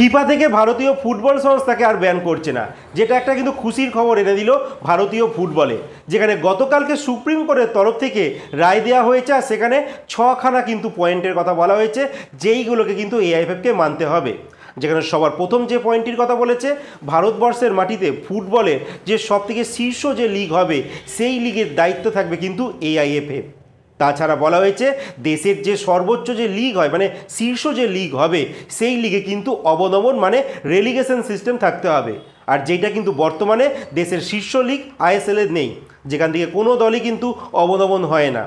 FIFA থেকে ভারতীয় football সংস্থাকে আর ব্যান করছে না, যেটা একটা কিন্তু খুশির খবর এনে দিল ভারতীয় ফুটবলে, যেখানে গতকালকে সুপ্রিম কোর্টের তরফ থেকে রায় দেওয়া হয়েছে। আর সেখানে 6খানা কিন্তু পয়েন্টের কথা বলা হয়েছে, যেইগুলোকে কিন্তু এআইএফএফকে মানতে হবে। যেখানে সবার প্রথম যে পয়েন্টটির কথা বলেছে, ভারতবর্ষের মাটিতে ফুটবলে যে সবথেকে শীর্ষ যে লিগ হবে সেই লিগের দায়িত্ব থাকবে কিন্তু এআইএফএফ। তাছাড়া বলা হয়েছে দেশের যে সর্বোচ্চ যে লিগ হয়, মানে শীর্ষ যে লিগ হবে, সেই লিগে কিন্তু অবনমন মানে রেলিগেশন সিস্টেম থাকতে হবে। আর যেটা কিন্তু বর্তমানে দেশের শীর্ষ লিগ আইএসএলে নেই, যেখান থেকে কোনো দলই কিন্তু অবনমন হয় না।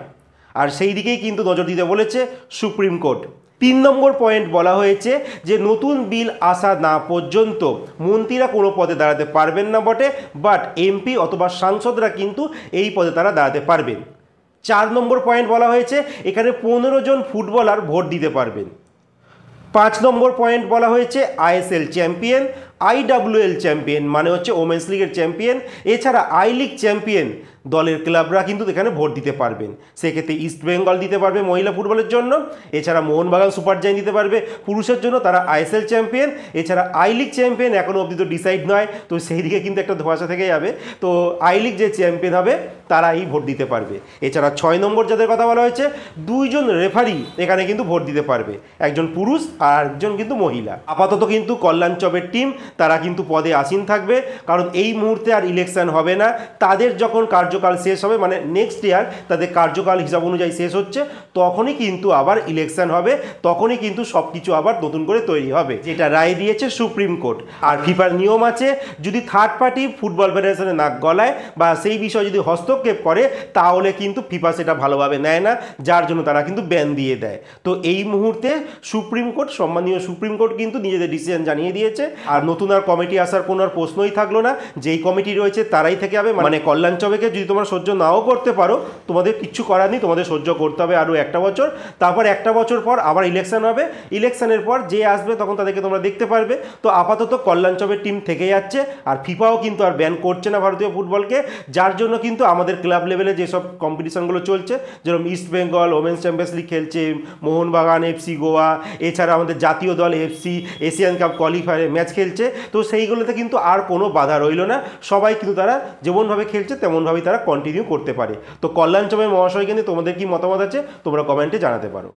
আর সেই দিকেই কিন্তু নজর দিতে বলেছে সুপ্রিম কোর্ট। 3 নম্বর পয়েন্ট বলা হয়েছে যে নতুন বিল আসা না পর্যন্ত মন্ত্রীরা কোনো পদে দাঁড়াতে পারবেন না বটে, বাট এমপি অথবা সাংসদরা কিন্তু এই পদে তারা দাঁড়াতে পারবেন। 4 নম্বর পয়েন্ট বলা হয়েছে এখানে 15 জন ফুটবলার ভোট দিতে পারবেন। 5 নম্বর পয়েন্ট বলা হয়েছে আইএসএল চ্যাম্পিয়ন, আইডব্লিউএল চ্যাম্পিয়ন মানে হচ্ছে ওমেন্স লিগের চ্যাম্পিয়ন, এছাড়া আই লিগ চ্যাম্পিয়ন দলের ক্লাবরা কিন্তু এখানে ভোট দিতে পারবেন। সেক্ষেত্রে ইস্ট বেঙ্গল দিতে পারবে মহিলা ফুটবলের জন্য, এছাড়া মোহনবাগান সুপার জায়ান্ট দিতে পারবে পুরুষের জন্য, তারা আইএসএল চ্যাম্পিয়ন, এছাড়া আই লিগ চ্যাম্পিয়ন এখনও অবধি তো ডিসাইড নয়, তো সেই দিকে কিন্তু একটা ধোঁয়াশা থেকে যাবে। তো আই লিগ যে চ্যাম্পিয়ন হবে তারাই ভোট দিতে পারবে। এছাড়া 6 নম্বর যাদের কথা বলা হয়েছে, 2 জন রেফারি এখানে কিন্তু ভোট দিতে পারবে, একজন পুরুষ আর একজন কিন্তু মহিলা। আপাতত কিন্তু কল্যাণ চবের টিম তারা কিন্তু পদে আসীন থাকবে, কারণ এই মুহূর্তে আর ইলেকশন হবে না। তাদের যখন কার্যকাল শেষ হবে, মানে নেক্সট ইয়ার তাদের কার্যকাল হিসাব অনুযায়ী শেষ হচ্ছে, তখনই কিন্তু আবার ইলেকশন হবে, তখনই কিন্তু সব কিছু আবার নতুন করে তৈরি হবে, যেটা রায় দিয়েছে সুপ্রিম কোর্ট। আর ফিফার নিয়ম আছে, যদি থার্ড পার্টি ফুটবল ফেডারেশনে নাক গলায় বা সেই বিষয়ে যদি হস্তক্ষেপ করে, তাহলে কিন্তু ফিফা সেটা ভালোভাবে নেয় না, যার জন্য তারা কিন্তু ব্যান দিয়ে দেয়। তো এই মুহূর্তে সুপ্রিম কোর্ট, সম্মানীয় সুপ্রিম কোর্ট কিন্তু নিজেদের ডিসিশন জানিয়ে দিয়েছে। আর নতুন আর কমিটি আসার কোনো আর প্রশ্নই থাকলো না, যেই কমিটি রয়েছে তারাই থেকে যাবে। মানে কল্যাণ চবেকে যদি তোমরা সহ্য নাও করতে পারো, তোমাদের কিচ্ছু করার নেই, তোমাদের সহ্য করতে হবে আরও 1টা বছর। তারপর 1টা বছর পর আবার ইলেকশন হবে, ইলেকশনের পর যে আসবে তখন তাদেরকে তোমরা দেখতে পারবে। তো আপাতত কল্যাণ চবের টিম থেকে যাচ্ছে, আর ফিফাও কিন্তু আর ব্যান করছে না ভারতীয় ফুটবলকে, যার জন্য কিন্তু আমাদের ক্লাব লেভেলে যেসব কম্পিটিশনগুলো চলছে, যেরকম east Bengal women's champions league খেলছে, মোহনবাগান এফসি গোয়া, এছাড়া আমাদের জাতীয় দল এফসি এশিয়ান কাপ কোয়ালিফায়ারে ম্যাচ খেলছে, তো সেইগুলোতে কিন্তু আর কোনো বাধা রইল না। সবাই কিন্তু তারা যেমনভাবে খেলছে তেমনভাবেই তারা কন্টিনিউ করতে পারে। তো কল্যাণ চবের মহাশয় কিন্তু তোমাদের কি মতামত আছে তোমরা কমেন্টে জানাতে পারো।